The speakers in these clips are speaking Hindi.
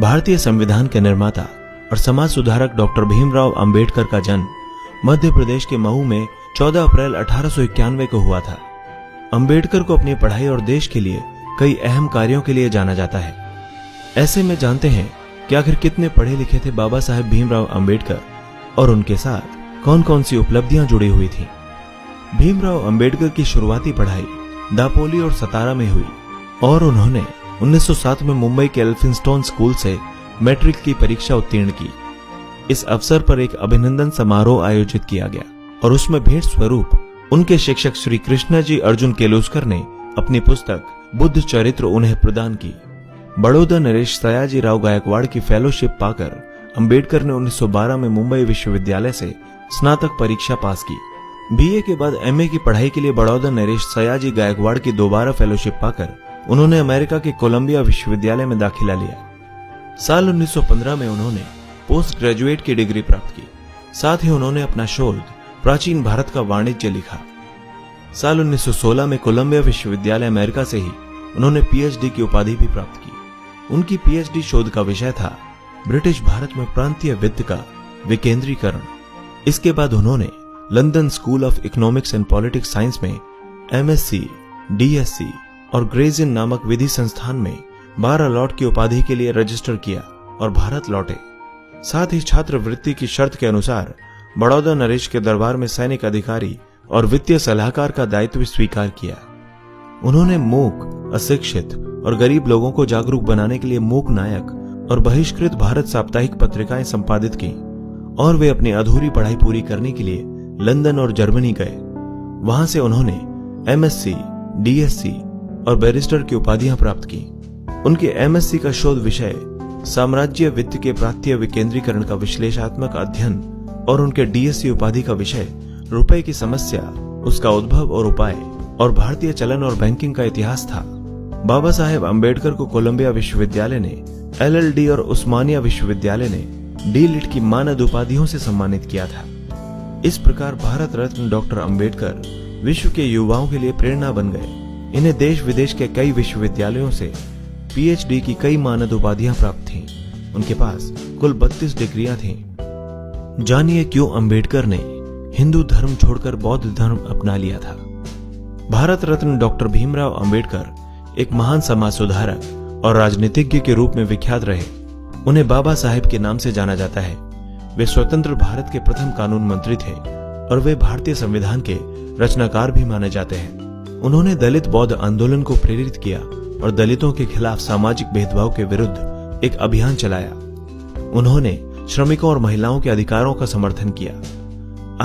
भारतीय संविधान के निर्माता और समाज सुधारक डॉक्टर भीमराव अंबेडकर का जन्म मध्य प्रदेश के महू में 14 अप्रैल 1891 को हुआ था। अंबेडकर को अपनी पढ़ाई और देश के लिए कई अहम कार्यों के लिए जाना जाता है। ऐसे में जानते हैं कि आखिर कितने पढ़े लिखे थे बाबा साहेब भीमराव अंबेडकर और उनके साथ कौन कौन सी उपलब्धियां जुड़ी हुई थी। भीमराव अंबेडकर की शुरुआती पढ़ाई दापोली और सतारा में हुई और उन्होंने 1907 में मुंबई के एल्फिंस्टन स्कूल से मैट्रिक की परीक्षा उत्तीर्ण की। इस अवसर पर एक अभिनंदन समारोह आयोजित किया गया और उसमें भेंट स्वरूप उनके शिक्षक श्री कृष्णा जी अर्जुन केलुस्कर ने अपनी पुस्तक बुद्ध चरित्र उन्हें प्रदान की। बड़ौदा नरेश सयाजी राव गायकवाड़ की फेलोशिप पाकर अंबेडकर ने 1912 में मुंबई विश्वविद्यालय से स्नातक परीक्षा पास की। बीए के बाद एमए की पढ़ाई के लिए बड़ौदा नरेश सयाजी गायकवाड़ की दोबारा फेलोशिप पाकर उन्होंने अमेरिका के कोलंबिया विश्वविद्यालय में दाखिला लिया। साल 1915 में उन्होंने पोस्ट ग्रेजुएट की डिग्री प्राप्त की। साथ ही उन्होंने अपना शोध प्राचीन भारत का वाणिज्य लिखा। साल 1916 में कोलंबिया विश्वविद्यालय अमेरिका से ही उन्होंने पीएचडी की उपाधि भी प्राप्त की। उनकी पीएचडी शोध का विषय था ब्रिटिश भारत में प्रांतीय वित्त का विकेंद्रीकरण। इसके बाद उन्होंने London school of economics and politics science में एमएससी, डीएससी और ग्रेज इन नामक विधि संस्थान में 12 लॉट की उपाधि के लिए रजिस्टर किया और भारत लौटे। साथ ही छात्रवृत्ति की शर्त के अनुसार बड़ौदा नरेश के दरबार में सैनिक अधिकारी और वित्तीय सलाहकार का दायित्व स्वीकार किया। उन्होंने मूक, अशिक्षित और गरीब लोगों को जागरूक बनाने के लिए मूक नायक और बहिष्कृत भारत साप्ताहिक पत्रिकाएं संपादित की और वे अपनी अधूरी पढ़ाई पूरी करने के लिए लंदन और जर्मनी गए। वहां से उन्होंने एमएससी, डीएससी और बैरिस्टर की उपाधियां प्राप्त की। उनके एमएससी का शोध विषय साम्राज्य वित्त के प्रांतीय विकेंद्रीकरण का विश्लेषणात्मक अध्ययन और उनके डीएससी उपाधि का विषय रुपए की समस्या, उसका उद्भव और उपाय और भारतीय चलन और बैंकिंग का इतिहास था। बाबा साहेब अंबेडकर को कोलंबिया विश्वविद्यालय ने एलएलडी और उस्मानिया विश्वविद्यालय ने डी लिट की मानद उपाधियों से सम्मानित किया था। इस प्रकार भारत रत्न डॉक्टर अंबेडकर विश्व के युवाओं के लिए प्रेरणा बन गए। इन्हें देश विदेश के कई विश्वविद्यालयों से पीएचडी की कई मानद उपाधियां प्राप्त थीं। उनके पास कुल 32 डिग्रियां थीं। जानिए क्यों अंबेडकर ने हिंदू धर्म छोड़कर बौद्ध धर्म अपना लिया था। भारत रत्न डॉक्टर भीमराव अंबेडकर एक महान समाज सुधारक और राजनीतिज्ञ के रूप में विख्यात रहे। उन्हें बाबा साहेब के नाम से जाना जाता है। वे स्वतंत्र भारत के प्रथम कानून मंत्री थे और वे भारतीय संविधान के रचनाकार भी माने जाते हैं। उन्होंने दलित बौद्ध आंदोलन को प्रेरित किया और दलितों के खिलाफ सामाजिक भेदभाव के विरुद्ध एक अभियान चलाया। उन्होंने श्रमिकों और महिलाओं के अधिकारों का समर्थन किया।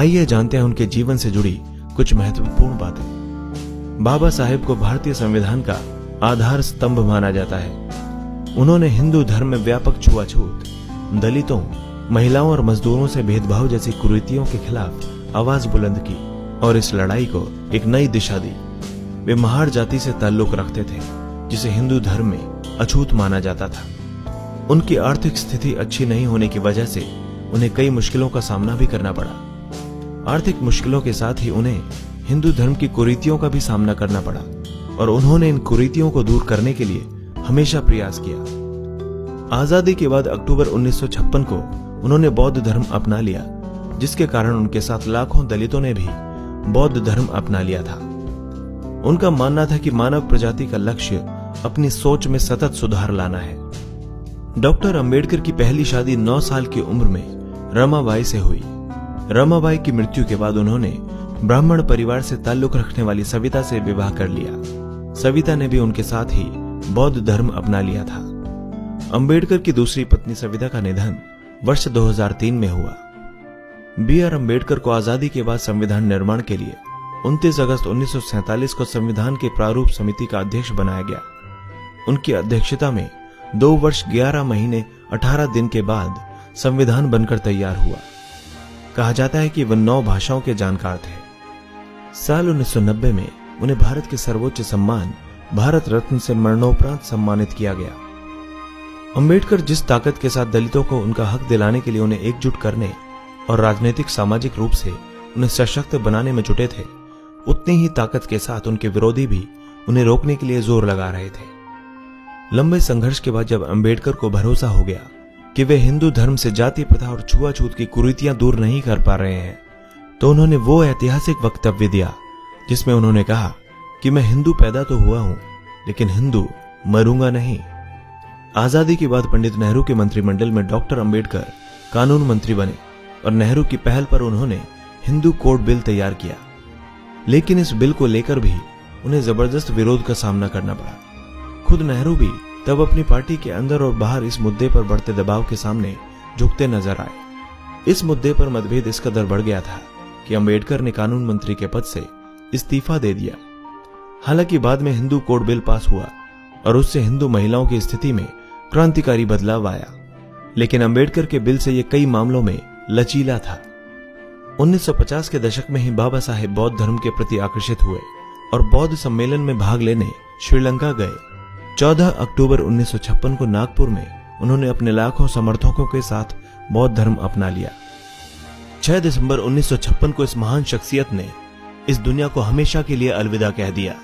आइए जानते हैं उनके जीवन से जुड़ी कुछ महत्वपूर्ण बातें। बाबा साहेब को भारतीय संविधान का आधार स्तंभ माना जाता है। उन्होंने हिंदू धर्म में व्यापक छुआछूत, दलितों, महिलाओं और मजदूरों से भेदभाव जैसी कुरीतियों के खिलाफ आवाज बुलंद की और इस लड़ाई को एक नई दिशा दी। वे महार जाति से ताल्लुक रखते थे जिसे हिंदू धर्म में अछूत माना जाता था। उनकी आर्थिक स्थिति अच्छी नहीं होने की वजह से उन्हें कई मुश्किलों का सामना भी करना पड़ा। आर्थिक मुश्किलों के साथ ही उन्हें हिंदू धर्म की कुरीतियों का भी सामना करना पड़ा और उन्होंने इन कुरीतियों को दूर करने के लिए हमेशा प्रयास किया। आजादी के बाद अक्टूबर 1956 को उन्होंने बौद्ध धर्म अपना लिया, जिसके कारण उनके साथ लाखों दलितों ने भी बौद्ध धर्म अपना लिया था। उनका मानना था कि मानव प्रजाति का लक्ष्य अपनी सोच में सतत सुधार लाना है। डॉक्टर अंबेडकर की पहली शादी 9 साल की उम्र में रमाबाई से हुई। रमाबाई की मृत्यु के बाद उन्होंने ब्राह्मण परिवार से ताल्लुक रखने वाली सविता से विवाह कर लिया। सविता ने भी उनके साथ ही बौद्ध धर्म अपना लिया था। अंबेडकर की दूसरी पत्नी सविता का निधन वर्ष 2003 में हुआ। बी.आर. अंबेडकर को आजादी के बाद संविधान निर्माण के लिए 29 अगस्त 1947 को संविधान के प्रारूप समिति का अध्यक्ष बनाया गया। उनकी अध्यक्षता में 2 वर्ष 11 महीने 18 दिन के बाद संविधान बनकर तैयार हुआ। कहा जाता है कि वह 9 भाषाओं के जानकार थे। साल 1990 में उन्हें भारत के सर्वोच्च सम्मान भारत रत्न से मरणोपरांत सम्मानित किया गया। अंबेडकर जिस ताकत के साथ दलितों को उनका हक दिलाने के लिए उन्हें एकजुट करने और राजनीतिक सामाजिक रूप से उन्हें सशक्त बनाने में जुटे थे, उतनी ही ताकत के साथ उनके विरोधी भी उन्हें रोकने के लिए जोर लगा रहे थे। लंबे संघर्ष के बाद जब अंबेडकर को भरोसा हो गया कि वे हिंदू धर्म से जाति प्रथा और छुआछूत की कुरीतियां दूर नहीं कर पा रहे हैं, तो उन्होंने वो ऐतिहासिक वक्तव्य दिया जिसमें उन्होंने कहा कि मैं हिंदू पैदा तो हुआ हूं, लेकिन हिंदू मरूंगा नहीं। आजादी के बाद पंडित नेहरू के मंत्रिमंडल में डॉक्टर अंबेडकर कानून मंत्री बने और नेहरू की पहल पर उन्होंने हिंदू कोड बिल तैयार किया। लेकिन इस बिल को लेकर भी उन्हें जबरदस्त विरोध का सामना करना पड़ा। खुद नेहरू भी तब अपनी पार्टी के अंदर और बाहर इस मुद्दे पर बढ़ते दबाव के सामने झुकते नजर आए। इस मुद्दे पर मतभेद इस कदर बढ़ गया था कि अंबेडकर ने कानून मंत्री के पद से इस्तीफा दे दिया। हालांकि बाद में हिंदू कोड बिल पास हुआ और उससे हिंदू महिलाओं की स्थिति में क्रांतिकारी बदलाव आया, लेकिन अंबेडकर के बिल से यह कई मामलों में लचीला था। 1950 के दशक में ही बाबा साहेब बौद्ध धर्म के प्रति आकर्षित हुए और बौद्ध सम्मेलन में भाग लेने श्रीलंका गए। 14 अक्टूबर 1956 को नागपुर में उन्होंने अपने लाखों समर्थकों के साथ बौद्ध धर्म अपना लिया। 6 दिसंबर 1956 को इस महान शख्सियत ने इस दुनिया को हमेशा के लिए अलविदा कह दिया।